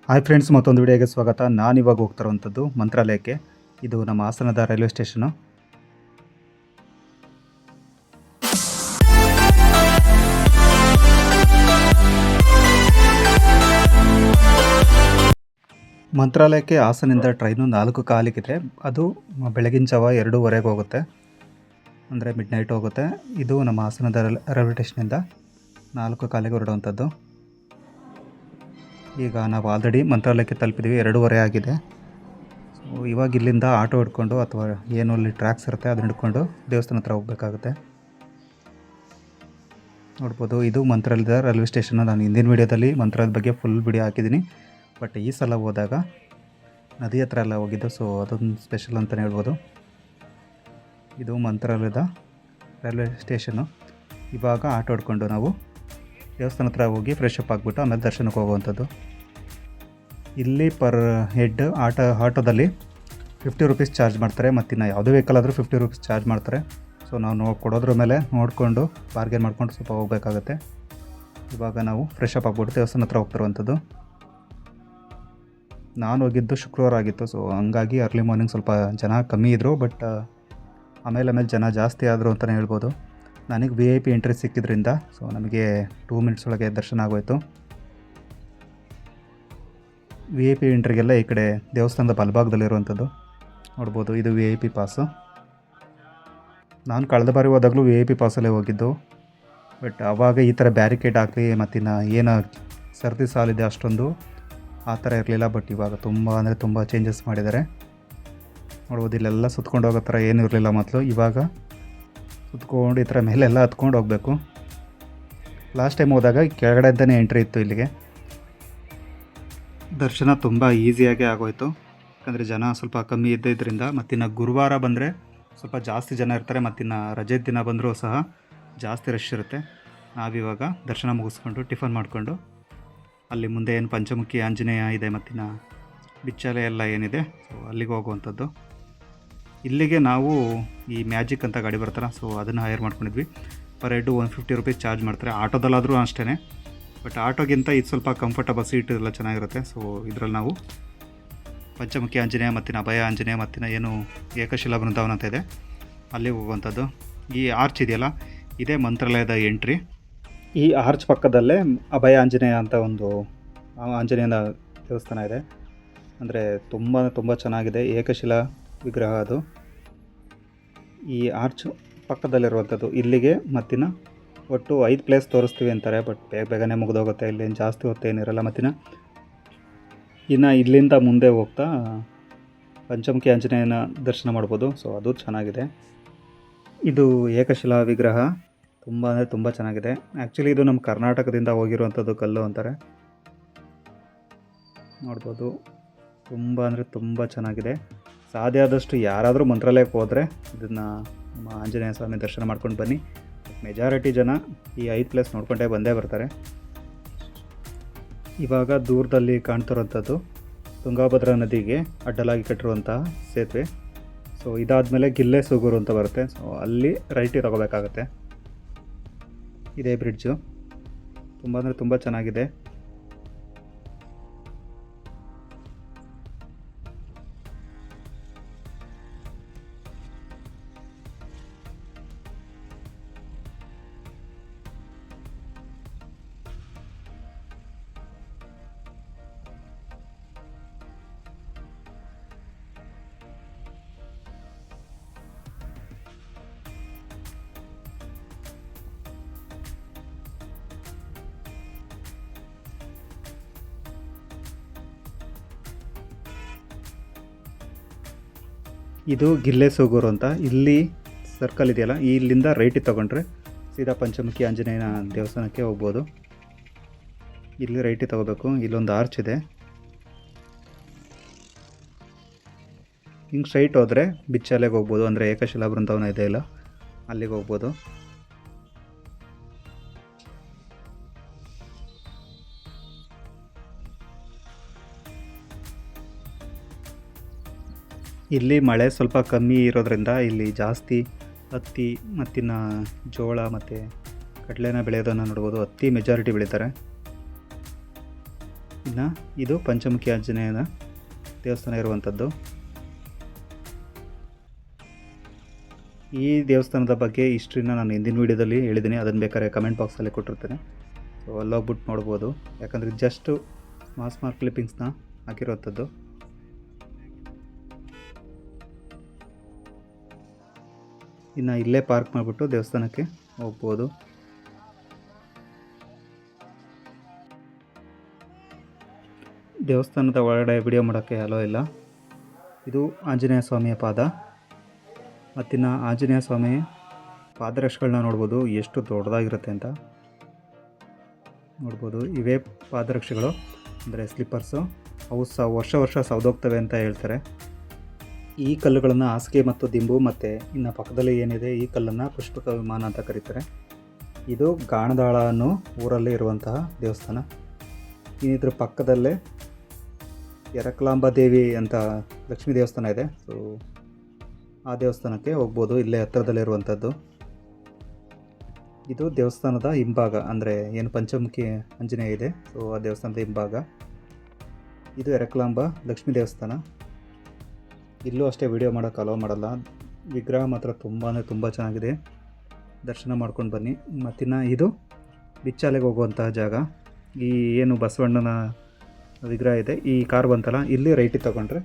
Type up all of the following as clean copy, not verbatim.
Hi friends, ಮತ್ತೊಂದು ವಿಡಿಯೋಗೆ ಸ್ವಾಗತ. ನಾನಿವಾಗ ಹೋಗ್ತಿರುವಂಥದ್ದು ಮಂತ್ರಾಲಯಕ್ಕೆ. ಇದು ನಮ್ಮ ಹಾಸನದ ರೈಲ್ವೆ ಸ್ಟೇಷನು. ಮಂತ್ರಾಲಯಕ್ಕೆ ಹಾಸನಿಂದ ಟ್ರೈನು 4:15ಗಿದೆ. ಅದು ಬೆಳಗಿನ ಜಾವ 2:15 ಹೋಗುತ್ತೆ, ಅಂದರೆ ಮಿಡ್ ನೈಟ್ ಹೋಗುತ್ತೆ. ಇದು ನಮ್ಮ ಹಾಸನದ ರೈಲ್ವೆ ಸ್ಟೇಷನಿಂದ 4:15ಗೆ ಹೊರಡುವಂಥದ್ದು. ಈಗ ನಾವು ಆಲ್ರೆಡಿ ಮಂತ್ರಾಲಯಕ್ಕೆ ತಲುಪಿದ್ದೀವಿ, 2:15 ಆಗಿದೆ. ಸೊ ಇವಾಗ ಇಲ್ಲಿಂದ ಆಟೋ ಹಿಡ್ಕೊಂಡು ಅಥವಾ ಏನು ಅಲ್ಲಿ ಟ್ರ್ಯಾಕ್ಸ್ ಇರುತ್ತೆ ಅದನ್ನ ಹಿಡ್ಕೊಂಡು ದೇವಸ್ಥಾನ ಹತ್ರ ಹೋಗಬೇಕಾಗುತ್ತೆ. ನೋಡ್ಬೋದು, ಇದು ಮಂತ್ರಾಲಯದ ರೈಲ್ವೆ ಸ್ಟೇಷನ್. ನಾನು ಹಿಂದಿನ ವೀಡಿಯೋದಲ್ಲಿ ಮಂತ್ರಾಲಯದ ಬಗ್ಗೆ ಫುಲ್ ವಿಡಿಯೋ ಹಾಕಿದ್ದೀನಿ. ಬಟ್ ಈ ಸಲ ಹೋದಾಗ ನದಿ ಹತ್ರ ಎಲ್ಲ ಹೋಗಿದ್ದು, ಸೊ ಅದೊಂದು ಸ್ಪೆಷಲ್ ಅಂತಲೇ ಹೇಳ್ಬೋದು. ಇದು ಮಂತ್ರಾಲಯದ ರೈಲ್ವೆ ಸ್ಟೇಷನ್ನು. ಇವಾಗ ಆಟೋ ಹಿಡ್ಕೊಂಡು ನಾವು ದೇವಸ್ಥಾನ ಹತ್ರ ಹೋಗಿ ಫ್ರೆಶ್ ಅಪ್ ಆಗಿಬಿಟ್ಟು ಆಮೇಲೆ ದರ್ಶನಕ್ಕೆ ಹೋಗುವಂಥದ್ದು. ಇಲ್ಲಿ ಪರ್ ಹೆಡ್ ಆಟೋದಲ್ಲಿ 50 ರೂಪೀಸ್ ಚಾರ್ಜ್ ಮಾಡ್ತಾರೆ. ಮತ್ತಿನ್ನು ಯಾವುದೇ ವೆಹಿಕಲ್ ಆದರೂ 50 ರೂಪೀಸ್ ಚಾರ್ಜ್ ಮಾಡ್ತಾರೆ. ಸೊ ನಾವು ಕೊಡೋದ್ರ ಮೇಲೆ ನೋಡಿಕೊಂಡು ಬಾರ್ಗೇನ್ ಮಾಡ್ಕೊಂಡು ಸ್ವಲ್ಪ ಹೋಗಬೇಕಾಗತ್ತೆ. ಇವಾಗ ನಾವು ಫ್ರೆಶ್ ಅಪ್ ಆಗಿಬಿಟ್ಟು ದೇವಸ್ಥಾನ ಹತ್ರ ಹೋಗ್ತಿರುವಂಥದ್ದು. ನಾನು ಹೋಗಿದ್ದು ಶುಕ್ರವಾರ ಆಗಿತ್ತು, ಸೊ ಹಂಗಾಗಿ ಅರ್ಲಿ ಮಾರ್ನಿಂಗ್ ಸ್ವಲ್ಪ ಜನ ಕಮ್ಮಿ ಇದ್ದರು. ಬಟ್ ಆಮೇಲೆ ಜನ ಜಾಸ್ತಿ ಆದರು ಅಂತಲೇ ಹೇಳ್ಬೋದು. ನನಗೆ VIP ಎಂಟ್ರಿ ಸಿಕ್ಕಿದ್ರಿಂದ ಸೊ ನಮಗೆ 2 ಮಿನಿಟ್ಸ್ ಒಳಗೆ ದರ್ಶನ ಆಗೋಯಿತು. VIP ಎಂಟ್ರಿಗೆಲ್ಲ ಈ ಕಡೆ ದೇವಸ್ಥಾನದ ಬಲಭಾಗದಲ್ಲಿರುವಂಥದ್ದು ನೋಡ್ಬೋದು. ಇದು VIP ಪಾಸು. ನಾನು ಕಳೆದ ಬಾರಿ ಹೋದಾಗಲೂ VIP ಪಾಸಲ್ಲೇ ಹೋಗಿದ್ದು. ಬಟ್ ಆವಾಗ ಈ ಥರ ಬ್ಯಾರಿಕೇಡ್ ಹಾಕಿ ಮತ್ತಿನ್ನು ಏನು ಸರದಿ ಸಾಲಿದೆ ಅಷ್ಟೊಂದು ಆ ಥರ ಇರಲಿಲ್ಲ. ಬಟ್ ಇವಾಗ ತುಂಬ ಚೇಂಜಸ್ ಮಾಡಿದ್ದಾರೆ. ನೋಡ್ಬೋದು, ಇಲ್ಲೆಲ್ಲ ಸುತ್ಕೊಂಡು ಹೋಗೋ ಥರ ಏನೂ ಇರಲಿಲ್ಲ ಮೊದಲು. ಇವಾಗ ಸುತ್ಕೊಂಡು ಈ ಥರ ಮೇಲೆಲ್ಲ ಹತ್ಕೊಂಡು ಹೋಗಬೇಕು. ಲಾಸ್ಟ್ ಟೈಮ್ ಹೋದಾಗ ಕೆಳಗಡೆಯಿಂದನೇ ಎಂಟ್ರಿ ಇತ್ತು ಇಲ್ಲಿಗೆ. ದರ್ಶನ ತುಂಬ ಈಸಿಯಾಗೇ ಆಗೋಯಿತು, ಯಾಕಂದರೆ ಜನ ಸ್ವಲ್ಪ ಕಮ್ಮಿ ಇದ್ದಿದ್ದರಿಂದ. ಮತ್ತಿನ್ನು ಗುರುವಾರ ಬಂದರೆ ಸ್ವಲ್ಪ ಜಾಸ್ತಿ ಜನ ಇರ್ತಾರೆ. ಮತ್ತಿನ್ನು ರಜೆ ದಿನ ಬಂದರೂ ಸಹ ಜಾಸ್ತಿ ರಶ್ ಇರುತ್ತೆ. ನಾವಿವಾಗ ದರ್ಶನ ಮುಗಿಸ್ಕೊಂಡು ಟಿಫನ್ ಮಾಡಿಕೊಂಡು ಅಲ್ಲಿ ಮುಂದೆ ಏನು ಪಂಚಮುಖಿ ಆಂಜನೇಯ ಇದೆ, ಮತ್ತಿನ್ನು ಬಿಚ್ಚಾಲೆ ಎಲ್ಲ ಏನಿದೆ, ಸೊ ಅಲ್ಲಿಗೆ ಹೋಗುವಂಥದ್ದು. ಇಲ್ಲಿಗೆ ನಾವು ಈ ಮ್ಯಾಜಿಕ್ ಅಂತ ಗಾಡಿ ಬರ್ತಾರ, ಸೊ ಅದನ್ನು ಹೈರ್ ಮಾಡ್ಕೊಂಡಿದ್ವಿ. ಪರ್ ಹೆಡ್ 150 ರೂಪೀಸ್ ಚಾರ್ಜ್ ಮಾಡ್ತಾರೆ. ಆಟೋದಲ್ಲಾದರೂ ಅಷ್ಟೇ, ಬಟ್ ಆಟೋಗಿಂತ ಇದು ಸ್ವಲ್ಪ ಕಂಫರ್ಟಬಲ್, ಸೀಟ್ ಎಲ್ಲ ಚೆನ್ನಾಗಿರುತ್ತೆ. ಸೊ ಇದರಲ್ಲಿ ನಾವು ಪಂಚಮುಖಿ ಆಂಜನೇಯ ಮತ್ತಿನ ಅಭಯ ಆಂಜನೇಯ ಮತ್ತಿನ ಏನು ಏಕಶಿಲಾ ಬೃಂದಾವನ ಅಂತ ಇದೆ ಅಲ್ಲಿಗೆ ಹೋಗುವಂಥದ್ದು. ಈ ಆರ್ಚ್ ಇದೆಯಲ್ಲ, ಇದೇ ಮಂತ್ರಾಲಯದ ಎಂಟ್ರಿ. ಈ ಆರ್ಚ್ ಪಕ್ಕದಲ್ಲೇ ಅಭಯ ಆಂಜನೇಯ ಅಂತ ಒಂದು ಆಂಜನೇಯನ ದೇವಸ್ಥಾನ ಇದೆ. ಅಂದರೆ ತುಂಬ ಚೆನ್ನಾಗಿದೆ, ಏಕಶಿಲಾ ವಿಗ್ರಹ ಅದು. ಈ ಆರ್ಚ್ ಪಕ್ಕದಲ್ಲಿರುವಂಥದ್ದು. ಇಲ್ಲಿಗೆ ಮತ್ತಿನ ಒಟ್ಟು 5 ಪ್ಲೇಸ್ ತೋರಿಸ್ತೀವಿ ಅಂತಾರೆ. ಬಟ್ ಬೇಗನೆ ಮುಗಿದೋಗುತ್ತೆ, ಇಲ್ಲೇನು ಜಾಸ್ತಿ ಹೊತ್ತೇನಿರಲ್ಲ. ಇನ್ನು ಇಲ್ಲಿಂದ ಮುಂದೆ ಹೋಗ್ತಾ ಪಂಚಮುಖಿ ಆಂಜನೇಯನ ದರ್ಶನ ಮಾಡ್ಬೋದು. ಸೊ ಅದು ಚೆನ್ನಾಗಿದೆ. ಇದು ಏಕಶಿಲಾ ವಿಗ್ರಹ ತುಂಬ ಚೆನ್ನಾಗಿದೆ. ಆ್ಯಕ್ಚುಲಿ ಇದು ನಮ್ಮ ಕರ್ನಾಟಕದಿಂದ ಹೋಗಿರುವಂಥದ್ದು ಕಲ್ಲು ಅಂತಾರೆ. ನೋಡ್ಬೋದು, ತುಂಬ ಚೆನ್ನಾಗಿದೆ. ಸಾಧ್ಯ ಆದಷ್ಟು ಯಾರಾದರೂ ಮಂತ್ರಾಲಯಕ್ಕೆ ಹೋದರೆ ಇದನ್ನು ನಮ್ಮ ಆಂಜನೇಯ ಸ್ವಾಮಿ ದರ್ಶನ ಮಾಡ್ಕೊಂಡು ಬನ್ನಿ. ಮೆಜಾರಿಟಿ ಜನ ಈ 5 ಪ್ಲೇಸ್ ನೋಡ್ಕೊಂಡೇ ಬಂದೇ ಬರ್ತಾರೆ. ಇವಾಗ ದೂರದಲ್ಲಿ ಕಾಣ್ತಿರೋಂಥದ್ದು ತುಂಗಾಭದ್ರಾ ನದಿಗೆ ಅಡ್ಡಲಾಗಿ ಕಟ್ಟಿರುವಂತಹ ಸೇತುವೆ. ಸೊ ಇದಾದಮೇಲೆ ಗಿಲ್ಲೆ ಸೂಗೂರು ಅಂತ ಬರುತ್ತೆ. ಸೊ ಅಲ್ಲಿ ರೈಟಿಗೆ ತಗೋಬೇಕಾಗತ್ತೆ. ಇದೇ ಬ್ರಿಡ್ಜು. ತುಂಬ ಚೆನ್ನಾಗಿದೆ. ಇದು ಗಿಲ್ಲೆ ಸೂಗೂರು ಅಂತ. ಇಲ್ಲಿ ಸರ್ಕಲ್ ಇದೆಯಲ್ಲ, ಇಲ್ಲಿಂದ ರೈಟಿಗೆ ತೊಗೊಂಡ್ರೆ ಸೀದಾ ಪಂಚಮುಖಿ ಆಂಜನೇಯನ ದೇವಸ್ಥಾನಕ್ಕೆ ಹೋಗ್ಬೋದು. ಇಲ್ಲಿ ರೈಟಿಗೆ ತೊಗೋಬೇಕು. ಇಲ್ಲೊಂದು ಆರ್ಚ್ ಇದೆ. ಹಿಂಗೆ ಸ್ಟ್ರೈಟ್ ಹೋದರೆ ಬಿಚ್ಚಾಲೆಗೆ ಹೋಗ್ಬೋದು, ಅಂದರೆ ಏಕಶಿಲಾ ಬೃಂದಾವನ ಇದೆ ಇಲ್ಲ, ಅಲ್ಲಿಗೆ ಹೋಗ್ಬೋದು. ಇಲ್ಲಿ ಮಳೆ ಸ್ವಲ್ಪ ಕಮ್ಮಿ ಇರೋದ್ರಿಂದ ಇಲ್ಲಿ ಜಾಸ್ತಿ ಹತ್ತಿ ಮತ್ತಿನ್ನು ಜೋಳ ಮತ್ತು ಕಡಲೆನ ಬೆಳೆಯೋದನ್ನು ನೋಡ್ಬೋದು. ಹತ್ತಿ ಮೆಜಾರಿಟಿ ಬೆಳೀತಾರೆ. ಇನ್ನು ಇದು ಪಂಚಮುಖಿ ಆಂಜನೇಯನ ದೇವಸ್ಥಾನ ಇರುವಂಥದ್ದು. ಈ ದೇವಸ್ಥಾನದ ಬಗ್ಗೆ ಹಿಸ್ಟ್ರಿನ ನಾನು ಹಿಂದಿನ ವೀಡಿಯೋದಲ್ಲಿ ಹೇಳಿದ್ದೀನಿ, ಅದನ್ನು ಬೇಕಾದ್ರೆ ಕಮೆಂಟ್ ಬಾಕ್ಸಲ್ಲಿ ಕೊಟ್ಟಿರ್ತೇನೆ. ಸೊ ಅಲ್ಲೋಗ್ಬಿಟ್ಟು ನೋಡ್ಬೋದು, ಯಾಕಂದರೆ ಜಸ್ಟು ಸ್ಮಾಲ್ ಕ್ಲಿಪ್ಪಿಂಗ್ಸ್ನ ಹಾಕಿರುವಂಥದ್ದು. ಇನ್ನು ಇಲ್ಲೇ ಪಾರ್ಕ್ ಮಾಡಿಬಿಟ್ಟು ದೇವಸ್ಥಾನಕ್ಕೆ ಹೋಗ್ಬೋದು. ದೇವಸ್ಥಾನದ ಒಳಗಡೆ ವಿಡಿಯೋ ಮಾಡೋಕ್ಕೆ ಅಲೋ ಇಲ್ಲ. ಇದು ಆಂಜನೇಯ ಸ್ವಾಮಿಯ ಪಾದ. ಮತ್ತಿನ್ನು ಆಂಜನೇಯ ಸ್ವಾಮಿ ಪಾದರಕ್ಷೆಗಳನ್ನ ನೋಡ್ಬೋದು, ಎಷ್ಟು ದೊಡ್ಡದಾಗಿರುತ್ತೆ ಅಂತ ನೋಡ್ಬೋದು. ಇವೇ ಪಾದರಕ್ಷೆಗಳು, ಅಂದರೆ ಸ್ಲಿಪ್ಪರ್ಸು. ಅವು ವರ್ಷ ಸೌದೋಗ್ತವೆ ಅಂತ ಹೇಳ್ತಾರೆ. ಈ ಕಲ್ಲುಗಳನ್ನು ಹಾಸಿಗೆ ಮತ್ತು ದಿಂಬು, ಮತ್ತು ಇನ್ನು ಪಕ್ಕದಲ್ಲಿ ಏನಿದೆ ಈ ಕಲ್ಲನ್ನು ಪುಷ್ಪಕ ವಿಮಾನ ಅಂತ ಕರೀತಾರೆ. ಇದು ಗಾಣದಾಳ ಅನ್ನೋ ಊರಲ್ಲಿ ಇರುವಂತಹ ದೇವಸ್ಥಾನ. ಇದ್ರ ಪಕ್ಕದಲ್ಲೇ ಎರಕಲಾಂಬ ದೇವಿ ಅಂತ ಲಕ್ಷ್ಮೀ ದೇವಸ್ಥಾನ ಇದೆ. ಸೊ ಆ ದೇವಸ್ಥಾನಕ್ಕೆ ಹೋಗ್ಬೋದು, ಇಲ್ಲೇ ಹತ್ತಿರದಲ್ಲಿರುವಂಥದ್ದು. ಇದು ದೇವಸ್ಥಾನದ ಹಿಂಭಾಗ, ಅಂದರೆ ಏನು ಪಂಚಮುಖಿ ಆಂಜನೇಯ ಇದೆ, ಸೊ ಆ ದೇವಸ್ಥಾನದ ಹಿಂಭಾಗ. ಇದು ಎರಕಲಾಂಬ ಲಕ್ಷ್ಮೀ ದೇವಸ್ಥಾನ. ಇಲ್ಲೂ ಅಷ್ಟೇ ವಿಡಿಯೋ ಮಾಡೋಕ್ಕೆ ಅಲೋ ಮಾಡಲ್ಲ. ವಿಗ್ರಹ ಮಾತ್ರ ತುಂಬ ಚೆನ್ನಾಗಿದೆ, ದರ್ಶನ ಮಾಡ್ಕೊಂಡು ಬನ್ನಿ. ಮತ್ತಿನ್ನು ಇದು ಬಿಚ್ಚಾಲೆಗೆ ಹೋಗುವಂತಹ ಜಾಗ. ಈ ಏನು ಬಸವಣ್ಣನ ವಿಗ್ರಹ ಇದೆ, ಈ ಕಾರ್ ಬಂತಲ್ಲ, ಇಲ್ಲಿ ರೈಟಿಗೆ ತೊಗೊಂಡ್ರೆ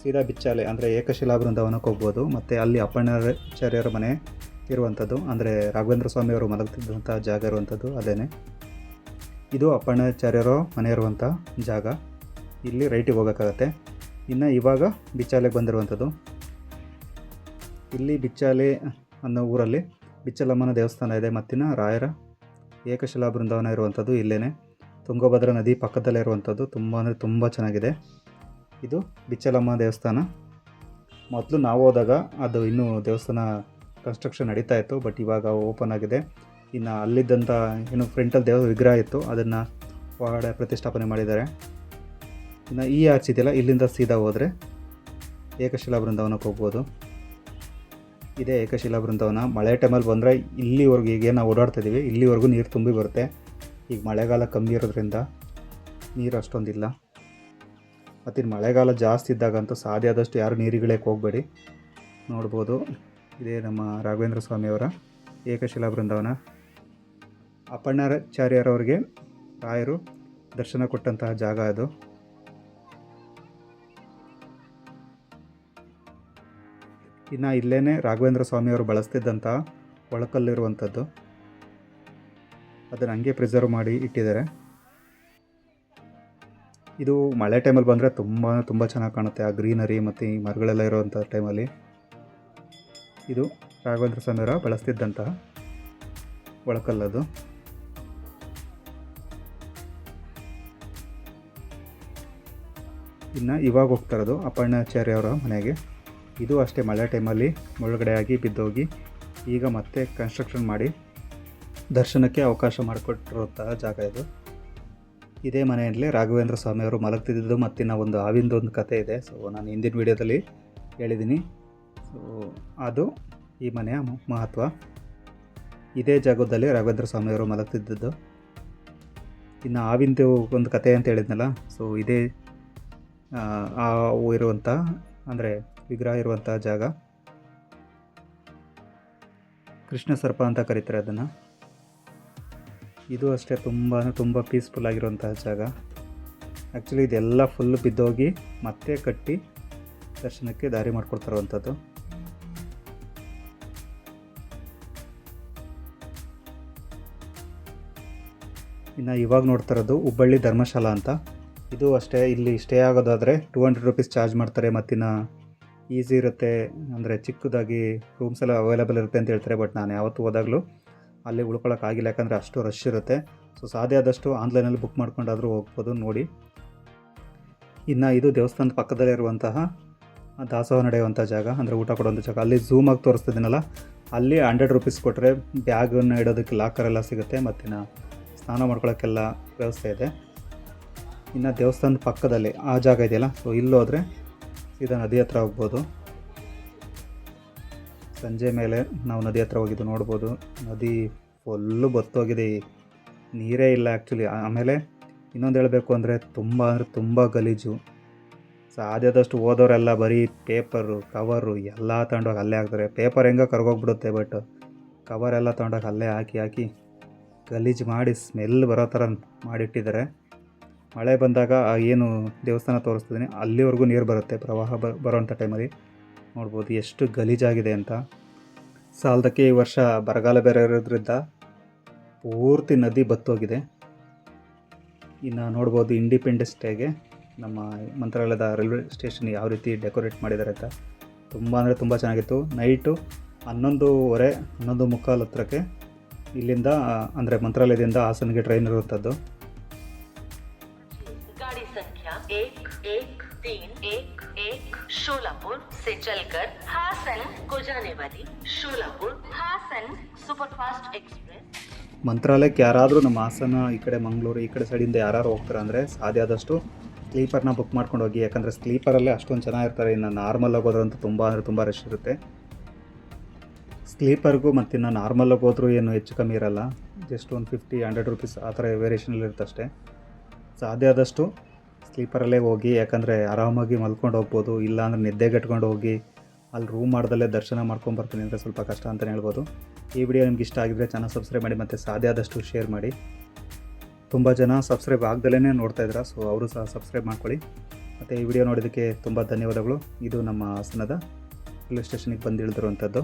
ಸೀದಾ ಬಿಚ್ಚಾಲೆ, ಅಂದರೆ ಏಕಶಿಲಾ ಬೃಂದಾವನಕ್ಕೆ ಹೋಗ್ಬೋದು. ಮತ್ತು ಅಲ್ಲಿ ಅಪ್ಪಣ್ಣಾಚಾರ್ಯರ ಮನೆ ಇರುವಂಥದ್ದು, ಅಂದರೆ ರಾಘವೇಂದ್ರ ಸ್ವಾಮಿಯವರು ಮಲಗ್ತಿದ್ದಂಥ ಜಾಗ ಇರುವಂಥದ್ದು ಅದೇನೆ. ಇದು ಅಪ್ಪಣ್ಣಾಚಾರ್ಯರ ಮನೆ ಇರುವಂಥ ಜಾಗ. ಇಲ್ಲಿ ರೈಟಿಗೆ ಹೋಗೋಕ್ಕಾಗತ್ತೆ. ಇನ್ನು ಇವಾಗ ಬಿಚ್ಚಾಲೆಗೆ ಬಂದಿರುವಂಥದ್ದು. ಇಲ್ಲಿ ಬಿಚ್ಚಾಲೆ ಅನ್ನೋ ಊರಲ್ಲಿ ಬಿಚ್ಚಲಮ್ಮನ ದೇವಸ್ಥಾನ ಇದೆ. ಮತ್ತಿನ ರಾಯರ ಏಕಶಿಲಾ ಬೃಂದಾವನ ಇರುವಂಥದ್ದು ಇಲ್ಲೇ, ತುಂಗಭದ್ರಾ ನದಿ ಪಕ್ಕದಲ್ಲೇ ಇರುವಂಥದ್ದು. ತುಂಬ ಚೆನ್ನಾಗಿದೆ. ಇದು ಬಿಚ್ಚಲಮ್ಮ ದೇವಸ್ಥಾನ. ಮೊದಲು ನಾವು ಹೋದಾಗ ಅದು ಇನ್ನೂ ದೇವಸ್ಥಾನ ಕನ್ಸ್ಟ್ರಕ್ಷನ್ ನಡೀತಾ ಇತ್ತು, ಬಟ್ ಇವಾಗ ಓಪನ್ ಆಗಿದೆ. ಇನ್ನು ಅಲ್ಲಿದ್ದಂಥ ಏನು ಫ್ರಂಟಲ್ಲಿ ದೇವರ ವಿಗ್ರಹ ಇತ್ತು, ಅದನ್ನು ಒಳಗಡೆ ಪ್ರತಿಷ್ಠಾಪನೆ ಮಾಡಿದ್ದಾರೆ. ಇನ್ನು ಈ ಆರ್ಚ್ ಇದೆಯಲ್ಲ, ಇಲ್ಲಿಂದ ಸೀದಾ ಹೋದರೆ ಏಕಶಿಲಾ ಬೃಂದಾವನಕ್ಕೆ ಹೋಗ್ಬೋದು. ಇದೇ ಏಕಶಿಲಾ ಬೃಂದಾವನ. ಮಳೆ ಟೈಮಲ್ಲಿ ಬಂದರೆ ಇಲ್ಲಿವರೆಗೂ, ಈಗ ನಾವು ಓಡಾಡ್ತಿದ್ದೀವಿ, ಇಲ್ಲಿವರೆಗೂ ನೀರು ತುಂಬಿ ಬರುತ್ತೆ. ಈಗ ಮಳೆಗಾಲ ಕಮ್ಮಿ ಇರೋದ್ರಿಂದ ನೀರು ಅಷ್ಟೊಂದಿಲ್ಲ. ಮತ್ತು ಮಳೆಗಾಲ ಜಾಸ್ತಿ ಇದ್ದಾಗಂತೂ ಸಾಧ್ಯ ಆದಷ್ಟು ಯಾರು ನೀರಿಗಿಳಿಯಕ್ಕೆ ಹೋಗಬೇಡಿ. ನೋಡ್ಬೋದು, ಇದೇ ನಮ್ಮ ರಾಘವೇಂದ್ರ ಸ್ವಾಮಿಯವರ ಏಕಶಿಲಾ ಬೃಂದಾವನ. ಅಪ್ಪಣ್ಣಾಚಾರ್ಯರವರಿಗೆ ರಾಯರು ದರ್ಶನ ಕೊಟ್ಟಂತಹ ಜಾಗ ಅದು. ಇನ್ನು ಇಲ್ಲೇ ರಾಘವೇಂದ್ರ ಸ್ವಾಮಿಯವರು ಬಳಸ್ತಿದ್ದಂಥ ಒಳಕಲ್ಲಿರುವಂಥದ್ದು, ಅದನ್ನು ಹಂಗೆ ಪ್ರಿಸರ್ವ್ ಮಾಡಿ ಇಟ್ಟಿದ್ದಾರೆ. ಇದು ಮಳೆ ಟೈಮಲ್ಲಿ ಬಂದರೆ ತುಂಬ ಚೆನ್ನಾಗಿ ಕಾಣುತ್ತೆ, ಆ ಗ್ರೀನರಿ ಮತ್ತು ಈ ಮರಗಳೆಲ್ಲ ಇರುವಂಥ ಟೈಮಲ್ಲಿ. ಇದು ರಾಘವೇಂದ್ರ ಸ್ವಾಮಿಯವರ ಬಳಸ್ತಿದ್ದಂತಹ ಒಳಕಲ್ಲದು. ಇನ್ನು ಇವಾಗ ಹೋಗ್ತಾ ಇರೋದು ಅಪ್ಪಣ್ಣಾಚಾರ್ಯವರ ಮನೆಗೆ. ಇದು ಅಷ್ಟೇ ಮಳೆ ಟೈಮಲ್ಲಿ ಮುಳುಗಡೆ ಆಗಿ ಬಿದ್ದೋಗಿ ಈಗ ಮತ್ತೆ ಕನ್ಸ್ಟ್ರಕ್ಷನ್ ಮಾಡಿ ದರ್ಶನಕ್ಕೆ ಅವಕಾಶ ಮಾಡಿಕೊಟ್ಟಿರುವಂತಹ ಜಾಗ ಇದು. ಇದೇ ಮನೆಯಲ್ಲಿ ರಾಘವೇಂದ್ರ ಸ್ವಾಮಿಯವರು ಮಲಗ್ತಿದ್ದು ಮತ್ತಿನ ಒಂದು ಹಾವಿಂದೊಂದು ಕಥೆ ಇದೆ. ಸೊ ನಾನು ಹಿಂದಿನ ವೀಡಿಯೋದಲ್ಲಿ ಹೇಳಿದ್ದೀನಿ. ಸೊ ಅದು ಈ ಮನೆಯ ಮಹತ್ವ. ಇದೇ ಜಾಗದಲ್ಲಿ ರಾಘವೇಂದ್ರ ಸ್ವಾಮಿಯವರು ಮಲಗ್ತಿದ್ದದ್ದು. ಇನ್ನು ಹಾವಿಂದು ಒಂದು ಕಥೆ ಅಂತ ಹೇಳಿದ್ನಲ್ಲ, ಸೊ ಇದೇ ಇರುವಂಥ, ಅಂದರೆ ವಿಗ್ರಹ ಇರುವಂಥ ಜಾಗ. ಕೃಷ್ಣ ಸರ್ಪ ಅಂತ ಕರೀತಾರೆ ಅದನ್ನು. ಇದು ಅಷ್ಟೇ ತುಂಬ ಪೀಸ್ಫುಲ್ ಆಗಿರುವಂತಹ ಜಾಗ. ಆ್ಯಕ್ಚುಲಿ ಇದೆಲ್ಲ ಫುಲ್ ಬಿದ್ದೋಗಿ ಮತ್ತೆ ಕಟ್ಟಿ ದರ್ಶನಕ್ಕೆ ದಾರಿ ಮಾಡಿಕೊಡ್ತಿರುವಂಥದ್ದು. ಇನ್ನು ಇವಾಗ ನೋಡ್ತಾ ಇರೋದು ಹುಬ್ಬಳ್ಳಿ ಧರ್ಮಶಾಲಾ ಅಂತ. ಇದು ಅಷ್ಟೇ, ಇಲ್ಲಿ ಸ್ಟೇ ಆಗೋದಾದರೆ 200 ರೂಪೀಸ್ ಚಾರ್ಜ್ ಮಾಡ್ತಾರೆ. ಮತ್ತಿನ್ನು ಈಸಿ ಇರುತ್ತೆ, ಅಂದರೆ ಚಿಕ್ಕದಾಗಿ ರೂಮ್ಸ್ ಎಲ್ಲ ಅವೈಲೇಬಲ್ ಇರುತ್ತೆ ಅಂತ ಹೇಳ್ತಾರೆ. ಬಟ್ ನಾನು ಯಾವತ್ತೂ ಹೋದಾಗಲೂ ಅಲ್ಲಿ ಉಳ್ಕೊಳ್ಳೋಕ್ಕಾಗಿಲ್ಲ, ಯಾಕಂದರೆ ಅಷ್ಟು ರಶ್ ಇರುತ್ತೆ. ಸೊ ಸಾಧ್ಯ ಆದಷ್ಟು ಆನ್ಲೈನಲ್ಲಿ ಬುಕ್ ಮಾಡ್ಕೊಂಡಾದರೂ ಹೋಗ್ಬೋದು ನೋಡಿ. ಇನ್ನು ಇದು ದೇವಸ್ಥಾನದ ಪಕ್ಕದಲ್ಲೇ ಇರುವಂತಹ ದಾಸೋಹ ನಡೆಯುವಂಥ ಜಾಗ, ಅಂದರೆ ಊಟ ಕೊಡುವಂಥ ಜಾಗ. ಅಲ್ಲಿ ಝೂಮಾಗಿ ತೋರಿಸ್ತಿದ್ದೀನಲ್ಲ, ಅಲ್ಲಿ 100 ರೂಪೀಸ್ ಕೊಟ್ಟರೆ ಬ್ಯಾಗನ್ನು ಇಡೋದಕ್ಕೆ ಲಾಕರೆಲ್ಲ ಸಿಗುತ್ತೆ. ಮತ್ತಿನ್ನು ಸ್ನಾನ ಮಾಡ್ಕೊಳ್ಳೋಕ್ಕೆಲ್ಲ ವ್ಯವಸ್ಥೆ ಇದೆ. ಇನ್ನು ದೇವಸ್ಥಾನದ ಪಕ್ಕದಲ್ಲಿ ಆ ಜಾಗ ಇದೆಯಲ್ಲ, ಸೊ ಇಲ್ಲೋದ್ರೆ ಸೀದಾ ನದಿ ಹತ್ರ ಹೋಗ್ಬೋದು. ಸಂಜೆ ಮೇಲೆ ನಾವು ನದಿ ಹತ್ರ ಹೋಗಿದ್ದು ನೋಡ್ಬೋದು. ನದಿ ಫುಲ್ಲು ಬತ್ತೋಗಿದೆ, ನೀರೇ ಇಲ್ಲ ಆ್ಯಕ್ಚುಲಿ. ಆಮೇಲೆ ಇನ್ನೊಂದು ಹೇಳಬೇಕು ಅಂದರೆ ತುಂಬ ಗಲೀಜು. ಸಾಧ್ಯದಷ್ಟು ಹೋದವರೆಲ್ಲ ಬರೀ ಪೇಪರು ಕವರು ಎಲ್ಲ ತಗೊಂಡೋಗಿ ಅಲ್ಲೇ ಹಾಕ್ತಾರೆ. ಪೇಪರ್ ಹೆಂಗೋ ಕರ್ಗೋಗ್ಬಿಡುತ್ತೆ, ಬಟ್ ಕವರೆಲ್ಲ ತೊಗೊಂಡೋಗಿ ಅಲ್ಲೇ ಹಾಕಿ ಗಲೀಜು ಮಾಡಿ ಸ್ಮೆಲ್ ಬರೋ ಥರ ಮಾಡಿಟ್ಟಿದ್ದಾರೆ. ಮಳೆ ಬಂದಾಗ ಏನು ದೇವಸ್ಥಾನ ತೋರಿಸ್ತಿದ್ದೀನಿ ಅಲ್ಲಿವರೆಗೂ ನೀರು ಬರುತ್ತೆ. ಪ್ರವಾಹ ಬರೋಂಥ ಟೈಮಲ್ಲಿ ನೋಡ್ಬೋದು ಎಷ್ಟು ಗಲೀಜಾಗಿದೆ ಅಂತ. ಸಾಲದಕ್ಕೆ ಈ ವರ್ಷ ಬರಗಾಲ ಬೇರೆ ಇರೋದ್ರಿಂದ ಪೂರ್ತಿ ನದಿ ಬತ್ತೋಗಿದೆ. ಇನ್ನು ನೋಡ್ಬೋದು ಇಂಡಿಪೆಂಡೆನ್ಸ್ ಡೇಗೆ ನಮ್ಮ ಮಂತ್ರಾಲಯದ ರೈಲ್ವೆ ಸ್ಟೇಷನ್ ಯಾವ ರೀತಿ ಡೆಕೋರೇಟ್ ಮಾಡಿದ್ದಾರೆ ಅಂತ. ತುಂಬ ಚೆನ್ನಾಗಿತ್ತು. ನೈಟು 11:30 11:45 ಹತ್ರಕ್ಕೆ ಇಲ್ಲಿಂದ ಅಂದರೆ ಮಂತ್ರಾಲಯದಿಂದ ಹಾಸನಿಗೆ ಟ್ರೈನ್ ಇರುವಂಥದ್ದು. गाड़ी संख्या 1131 शोलापुर से चलकर हासन को जाने वाली शोलापुर हासन सुपरफास्ट एक्सप्रेस. ಮಂತ್ರಾಲಯಕ್ಕೆ ಯಾರಾದರೂ ನಮ್ಮ ಹಾಸನ ಈ ಕಡೆ ಮಂಗಳೂರು ಈ ಕಡೆ ಸೈಡಿಂದ ಯಾರು ಹೋಗ್ತಾರೆ ಅಂದರೆ ಸಾಧ್ಯ ಆದಷ್ಟು ಸ್ಲೀಪರ್ನ ಬುಕ್ ಮಾಡ್ಕೊಂಡು ಹೋಗಿ. ಯಾಕಂದರೆ ಸ್ಲೀಪರಲ್ಲೇ ಅಷ್ಟೊಂದು ಚೆನ್ನಾಗಿರ್ತಾರೆ. ಇನ್ನು ನಾರ್ಮಲಾಗಿ ಹೋದ್ರಂತೂ ತುಂಬ ರಶ್ ಇರುತ್ತೆ. ಸ್ಲೀಪರ್ಗೂ ಮತ್ತು ಇನ್ನು ನಾರ್ಮಲಾಗಿ ಹೋದ್ರೂ ಏನು ಹೆಚ್ಚು ಕಮ್ಮಿ ಇರೋಲ್ಲ. ಜಸ್ಟ್ ಒಂದು 50-100 ರೂಪೀಸ್ ಆ ಥರ ವೇರಿಯೇಷನಲ್ಲಿ ಇರುತ್ತಷ್ಟೇ. ಸಾಧ್ಯ ಆದಷ್ಟು ಸ್ಲೀಪರಲ್ಲೇ ಹೋಗಿ, ಯಾಕಂದರೆ ಆರಾಮಾಗಿ ಮಲ್ಕೊಂಡು ಹೋಗ್ಬೋದು. ಇಲ್ಲಾಂದರೆ ನಿದ್ದೆಗೆಟ್ಕೊಂಡು ಹೋಗಿ ಅಲ್ಲಿ ರೂಮ್ ಮಾಡ್ದಲ್ಲೇ ದರ್ಶನ ಮಾಡ್ಕೊಂಬರ್ತೀನಿ ಅಂದರೆ ಸ್ವಲ್ಪ ಕಷ್ಟ ಅಂತಲೇ ಹೇಳ್ಬೋದು. ಈ ವಿಡಿಯೋ ನಿಮ್ಗೆ ಇಷ್ಟ ಆಗಿದ್ರೆ ಚಾನಲ್ ಸಬ್ಸ್ಕ್ರೈಬ್ ಮಾಡಿ ಮತ್ತು ಸಾಧ್ಯ ಆದಷ್ಟು ಶೇರ್ ಮಾಡಿ. ತುಂಬ ಜನ ಸಬ್ಸ್ಕ್ರೈಬ್ ಆಗ್ದಲೇ ನೋಡ್ತಾ ಇದ್ದೀರಾ, ಸೊ ಅವರು ಸಹ ಸಬ್ಸ್ಕ್ರೈಬ್ ಮಾಡ್ಕೊಳ್ಳಿ. ಮತ್ತು ಈ ವಿಡಿಯೋ ನೋಡೋದಕ್ಕೆ ತುಂಬ ಧನ್ಯವಾದಗಳು. ಇದು ನಮ್ಮ ಹಾಸನದ ರೈಲ್ವೆ ಸ್ಟೇಷನಿಗೆ ಬಂದು ಇಳಿದಿರುವಂಥದ್ದು.